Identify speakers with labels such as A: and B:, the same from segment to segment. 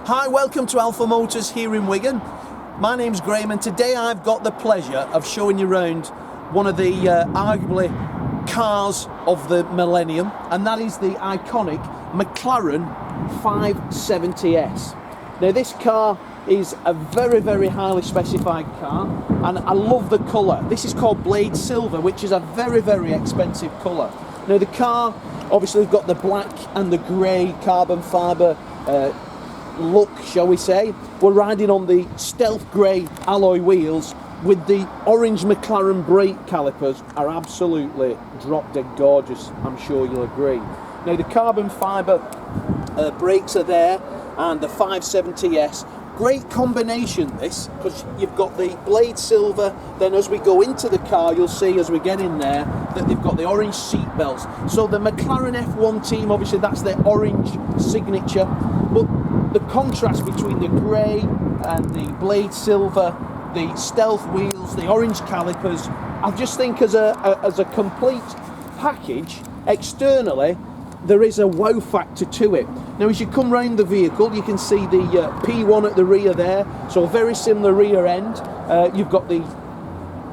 A: Hi, welcome to Alpha Motors here in Wigan. My name's Graham and today I've got the pleasure of showing you around one of the arguably cars of the millennium, and that is the iconic McLaren 570S. Now this car is a very, very highly specified car and I love the colour. This is called Blade Silver, which is a very, very expensive colour. Now the car, obviously we've got the black and the grey carbon fibre look, shall we say. We're riding on the stealth grey alloy wheels with the orange McLaren brake calipers. Are absolutely drop dead gorgeous, I'm sure you'll agree. Now the carbon fibre brakes are there, and the 570S, great combination this, because you've got the Blade Silver. Then as we go into the car, you'll see as we get in there that they've got the orange seat belts. So the McLaren F1 team, obviously that's their orange signature, but the contrast between the grey and the Blade Silver, the stealth wheels, the orange calipers, I just think as a complete package, externally, there is a wow factor to it. Now as you come round the vehicle, you can see the P1 at the rear there, so a very similar rear end. You've got the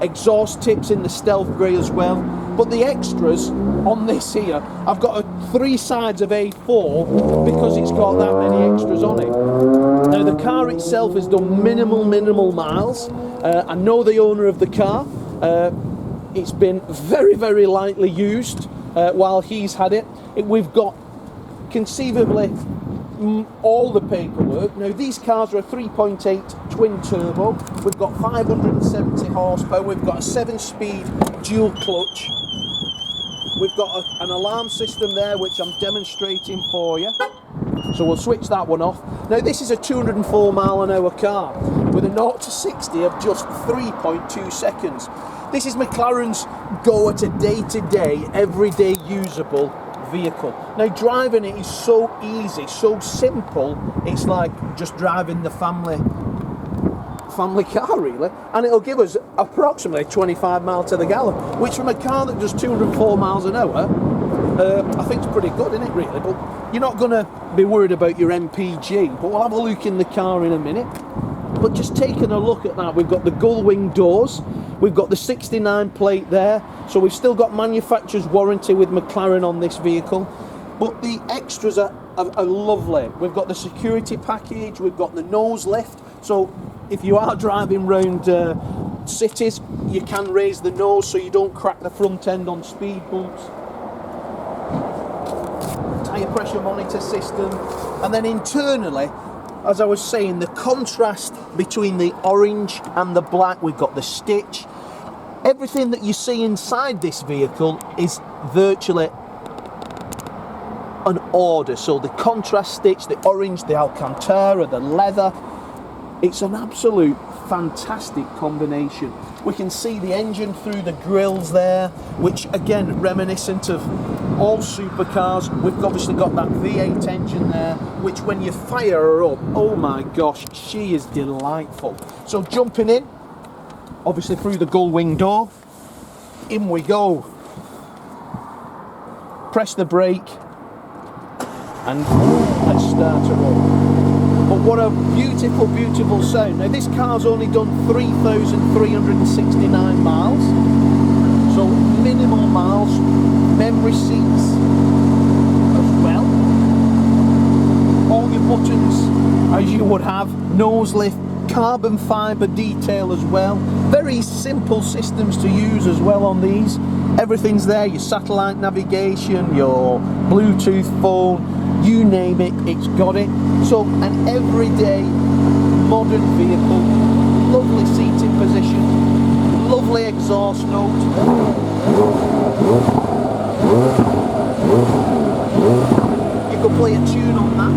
A: exhaust tips in the stealth grey as well, but the extras on this here, I've got 3 sides of A4 because it's got that many extras on it. Now the car itself has done minimal miles. I know the owner of the car. It's been very, very lightly used while he's had it. We've got conceivably all the paperwork. Now these cars are a 3.8 twin turbo. We've got 570 horsepower. We've got a 7-speed dual clutch. We've got an alarm system there which I'm demonstrating for you. So we'll switch that one off. Now this is a 204 mile an hour car with a 0 to 60 of just 3.2 seconds. This is McLaren's go at a day-to-day, everyday usable vehicle. Now driving it is so easy, so simple. It's like just driving the family car really, and it'll give us approximately 25 miles to the gallon, which from a car that does 204 miles an hour, I think it's pretty good, isn't it really? But you're not going to be worried about your MPG, but we'll have a look in the car in a minute. But just taking a look at that, we've got the gull wing doors, we've got the 69 plate there, so we've still got manufacturer's warranty with McLaren on this vehicle, but the extras are lovely. We've got the security package, we've got the nose lift, so if you are driving round cities, you can raise the nose so you don't crack the front end on speed bumps. Tyre pressure monitor system, and then internally, as I was saying, the contrast between the orange and the black, we've got the stitch. Everything that you see inside this vehicle is virtually an order. So the contrast stitch, the orange, the Alcantara, the leather, it's an absolute fantastic combination. We can see the engine through the grills there, which again, reminiscent of all supercars. We've obviously got that V8 engine there, which when you fire her up, oh my gosh, she is delightful. So jumping in, obviously through the gull wing door, in we go. Press the brake, and let's start her up. But what a beautiful, beautiful sound. Now this car's only done 3,369 miles, so minimal miles, memory seats as well. All your buttons as you would have, nose lift, carbon fibre detail as well. Very simple systems to use as well on these. Everything's there, your satellite navigation, your Bluetooth phone, you name it, it's got it. So an everyday modern vehicle, lovely seating position, lovely exhaust note. You could play a tune on that.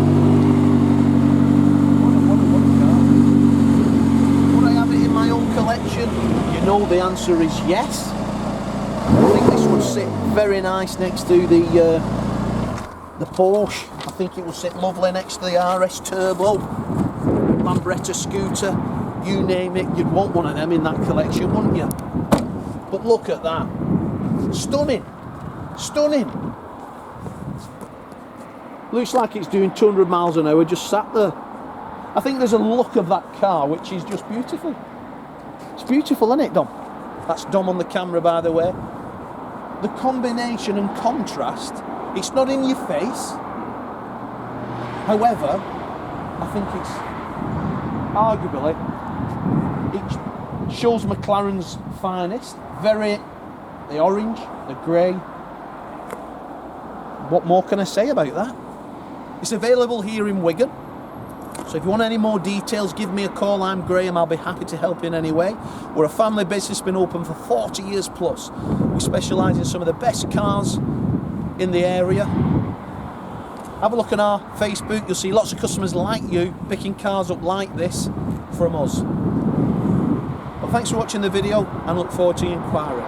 A: Would I have it in my own collection? You know the answer is yes. I think this would sit very nice next to the Porsche. I think it will sit lovely next to the RS Turbo, Lambretta scooter, you name it, you'd want one of them in that collection, wouldn't you? But look at that. Stunning. Stunning. Looks like it's doing 200 miles an hour just sat there. I think there's a look of that car which is just beautiful. It's beautiful, isn't it, Dom? That's Dom on the camera, by the way. The combination and contrast, it's not in your face. However, I think it's arguably, it shows McLaren's finest. The orange, the grey. What more can I say about that? It's available here in Wigan. So if you want any more details, give me a call. I'm Graham. I'll be happy to help in any way. We're a family business, been open for 40 years plus. We specialise in some of the best cars in the area. Have a look on our Facebook. You'll see lots of customers like you picking cars up like this from us. Well, thanks for watching the video and look forward to your inquiry.